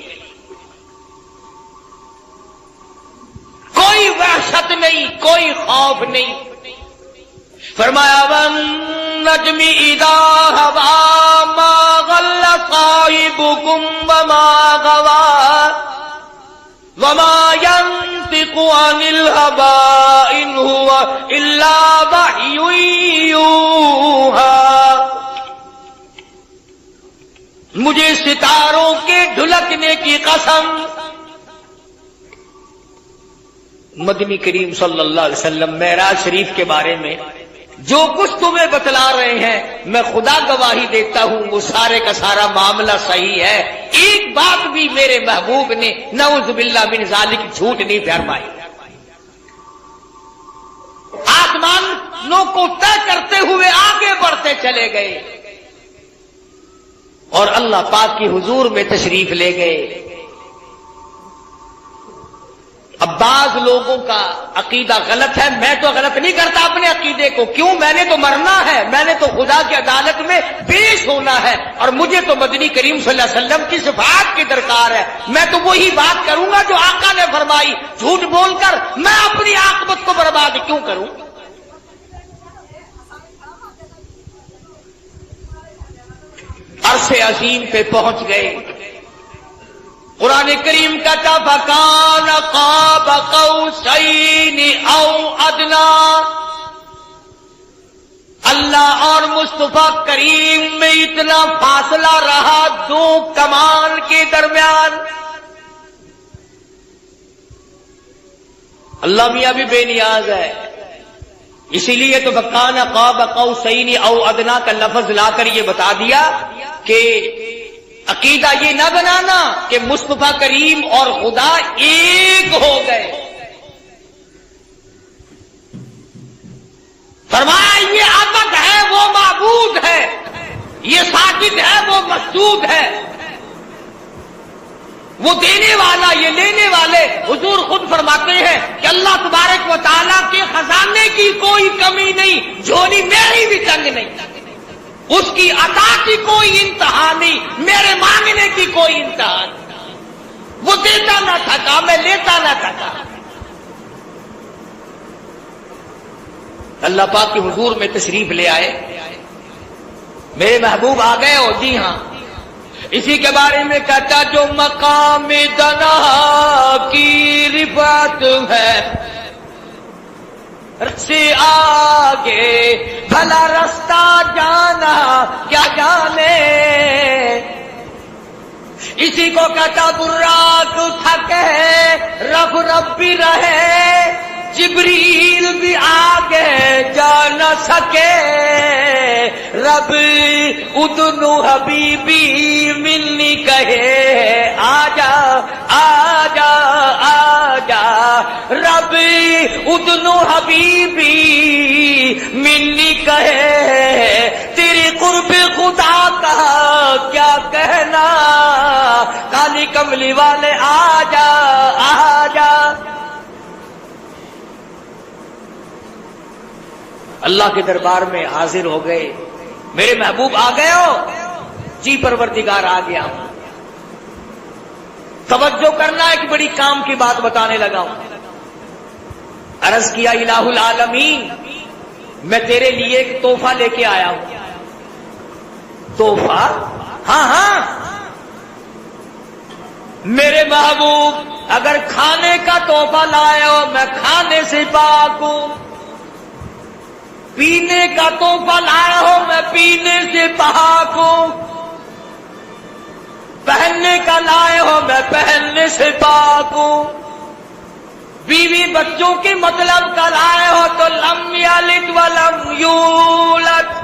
کوئی وحشت نہیں، کوئی خوف نہیں۔ فرمایا والنجم اذا ہوا ما غل صاحبکم وما غوا وما ينطق عن الهوى إن هو إلا وحي يوحى۔ مجھے ستاروں کے ڈھلکنے کی قسم، مدنی کریم صلی اللہ علیہ وسلم معراج شریف کے بارے میں جو کچھ تمہیں بتلا رہے ہیں میں خدا گواہی دیتا ہوں وہ سارے کا سارا معاملہ صحیح ہے، ایک بات بھی میرے محبوب نے نعوذ باللہ من ذالک جھوٹ نہیں فرمائی۔ آسمانوں کو طے کرتے ہوئے آگے بڑھتے چلے گئے اور اللہ پاک کی حضور میں تشریف لے گئے۔ اب بعض لوگوں کا عقیدہ غلط ہے، میں تو غلط نہیں کرتا اپنے عقیدے کو، کیوں؟ میں نے تو مرنا ہے، میں نے تو خدا کی عدالت میں پیش ہونا ہے، اور مجھے تو مدنی کریم صلی اللہ علیہ وسلم کی شفاعت کی درکار ہے، میں تو وہی بات کروں گا جو آقا نے فرمائی، جھوٹ بول کر میں اپنی عاقبت کو برباد کیوں کروں؟ عرش عظیم پہ پہنچ گئے۔ قرآن کریم کہتا فَكَانَ قَابَ قَوْسَيْنِ أَوْ أَدْنَىٰ، اللہ اور مصطفیٰ کریم میں اتنا فاصلہ رہا دو کمان کے درمیان۔ اللہ میاں بھی بے نیاز ہے، اسی لیے تو فَكَانَ قَابَ قَوْسَيْنِ أَوْ أَدْنَىٰ کا لفظ لا کر یہ بتا دیا کہ عقیدہ یہ نہ بنانا کہ مصطفیٰ کریم اور خدا ایک ہو گئے۔ فرمایا یہ عبد ہے وہ معبود ہے، یہ ساجد ہے وہ مسجود ہے، وہ دینے والا یہ لینے والے۔ حضور خود فرماتے ہیں کہ اللہ تبارک و تعالیٰ کے خزانے کی کوئی کمی نہیں، جھولی میری بھی تنگ نہیں، اس کی عطا کی کوئی انتہا نہیں، میرے مانگنے کی کوئی انتہا نہیں، وہ دیتا نہ تھکا میں لیتا نہ تھکا۔ اللہ پاک کی حضور میں تشریف لے آئے، میرے محبوب آ گئے ہو، جی ہاں، اسی کے بارے میں کہتا جو مقام دنا کی رفعت ہے سے آگے بھلا رستہ جانا کیا جانے، اسی کو کہتا براق تھکے رب رب بھی رہے، جبریل بھی آگے جا نہ سکے، رب ادنو حبیبی ملنی کہے آجا آجا آجا، رب ادنو حبیبی ملنی کہے، تیری قرب خدا کا کیا کہنا، کالی کملی والے آجا آجا۔ اللہ کے دربار میں حاضر ہو گئے، میرے محبوب آ گئے ہو، جی پروردگار آ گیا ہوں۔ توجہ کرنا ایک بڑی کام کی بات بتانے لگا ہوں۔ عرض کیا الہ العالمین میں تیرے لیے ایک تحفہ لے کے آیا ہوں۔ تحفہ؟ ہاں ہاں میرے محبوب، اگر کھانے کا تحفہ لائے ہو میں کھانے سے پاک ہوں، پینے کا تحفہ لائے ہو میں پینے سے پاک ہوں، پہننے کا لائے ہو میں پہننے سے پاک ہوں، بیوی بچوں کے مطلب کا لائے ہو تو لم یلد ولم یولد،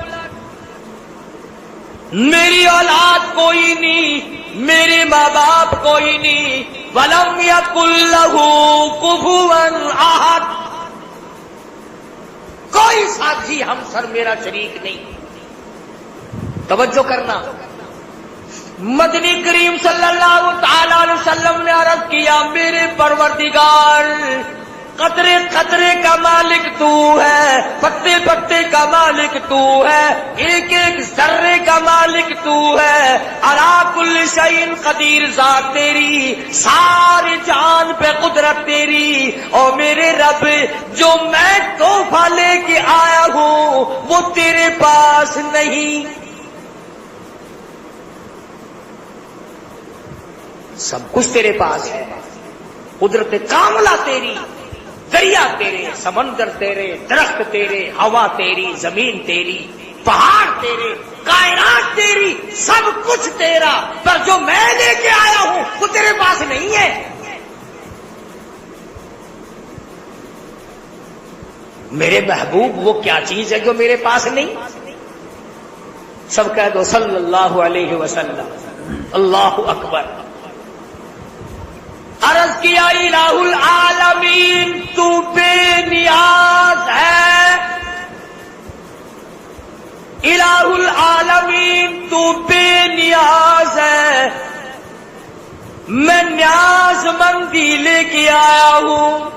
میری اولاد کوئی نہیں، میرے ماں باپ کوئی نہیں، ولم یکن لہ کفوا احد، کوئی ساتھی ہمسر میرا شریک نہیں۔ توجہ کرنا، مدنی کریم صلی اللہ تعالی علیہ وسلم نے عرض کیا میرے پروردگار قطرے قطرے کا مالک تو ہے، پتے پتے کا مالک تو ہے، ایک ایک ذرے کا مالک تو ہے، علی کل شیء قدیر ذات تیری، ساری جان پہ قدرت تیری، اور میرے رب جو میں تحفہ لے کے آیا ہوں وہ تیرے پاس نہیں، سب کچھ تیرے پاس ہے، قدرت کاملہ تیری، دریا تیرے، سمندر تیرے، درخت تیرے، ہوا تیری، زمین تیری، پہاڑ تیرے، کائنات تیری، سب کچھ تیرا، پر جو میں لے کے آیا ہوں وہ تیرے پاس نہیں ہے۔ میرے محبوب وہ کیا چیز ہے جو میرے پاس نہیں؟ سب کہہ دو صلی اللہ علیہ وسلم، اللہ اکبر۔ عرض کیا الہ العالمین تو بے نیاز نیاز ہے الہ العالمین، تو بے نیاز ہے، میں نیاز مندی لے کے آیا ہوں،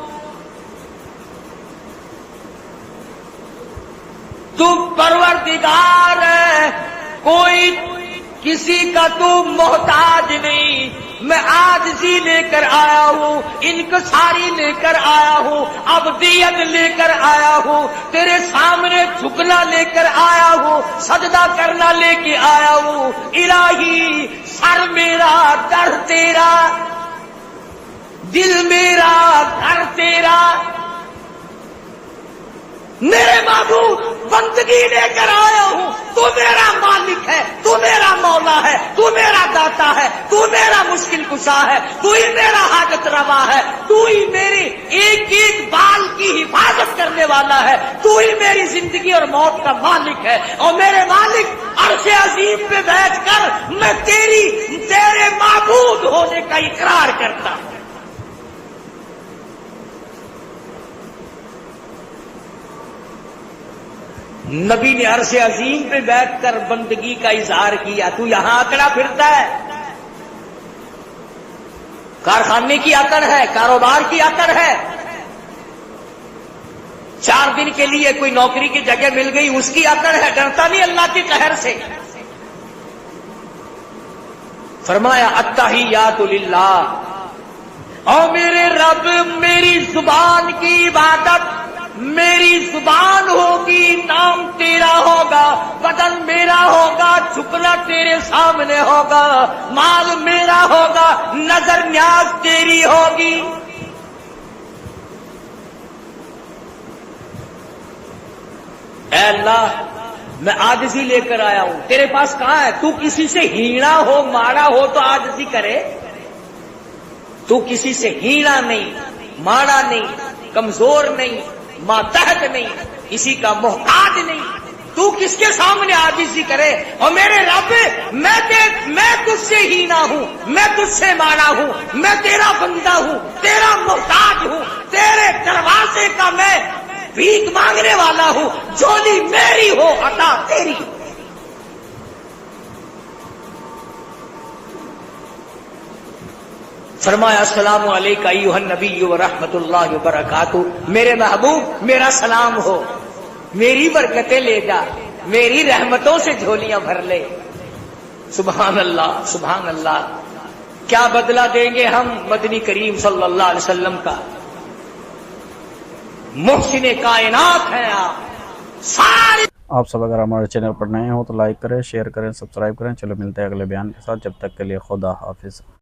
تو پروردگار ہے، کوئی کسی کا تو محتاج نہیں، میں عاجزی لے کر آیا ہوں، انکساری لے کر آیا ہوں، عبدیت لے کر آیا ہوں، تیرے سامنے جھکنا لے کر آیا ہوں، سجدہ کرنا لے کے آیا ہوں، الہی سر میرا در تیرا، دل میرا گھر تیرا، میرے معبود بندگی لے کر آیا ہوں، تو میرا مالک ہے، تو میرا مولا ہے، تو میرا داتا ہے، تو میرا مشکل کشا ہے، تو ہی میرا حاجت روا ہے، تو ہی میری ایک ایک بال کی حفاظت کرنے والا ہے، تو ہی میری زندگی اور موت کا مالک ہے، اور میرے مالک عرش عظیم پہ بیٹھ کر میں تیرے معبود ہونے کا اقرار کرتا ہوں۔ نبی نے عرش عظیم پہ بیٹھ کر بندگی کا اظہار کیا، تو یہاں اکڑا پھرتا ہے، کارخانے کی اکڑ ہے، کاروبار کی اکڑ ہے، 4 دن کے لیے کوئی نوکری کی جگہ مل گئی اس کی اکڑ ہے، ڈرتا نہیں اللہ کی قہر سے۔ فرمایا التحیات للہ، اور میرے رب میری زبان کی عبادت، میری زبان ہوگی، نام تیرا ہوگا، بدن میرا ہوگا، جھکنا تیرے سامنے ہوگا، مال میرا ہوگا، نظر نیاز تیری ہوگی۔ اے اللہ میں عاجزی لے کر آیا ہوں، تیرے پاس کہاں ہے؟ تو کسی سے ہینا ہو، ماڑا ہو تو عاجزی کرے، تو کسی سے ہینا نہیں، ماڑا نہیں، کمزور نہیں، ماتحت نہیں، کسی کا محتاج نہیں، تو کس کے سامنے عاجزی کرے؟ اور میرے رب میں تجھ سے ہینا ہوں، میں تجھ سے مانا ہوں، میں تیرا بندہ ہوں، تیرا محتاج ہوں، تیرے دروازے کا میں بھیک مانگنے والا ہوں، جھولی میری ہو عطا تیری۔ فرمایا السلام علیکہ ایھا النبی ورحمۃ اللہ وبرکاتہ، میرے محبوب میرا سلام ہو، میری برکتیں لے جا، میری رحمتوں سے جھولیاں بھر لے۔ سبحان اللہ سبحان اللہ، کیا بدلہ دیں گے ہم مدنی کریم صلی اللہ علیہ وسلم کا؟ محسن کائنات ہیں آپ سارے۔ آپ سب اگر ہمارے چینل پر نئے ہوں تو لائک کریں، شیئر کریں، سبسکرائب کریں۔ چلو ملتے ہیں اگلے بیان کے ساتھ، جب تک کے لیے خدا حافظ۔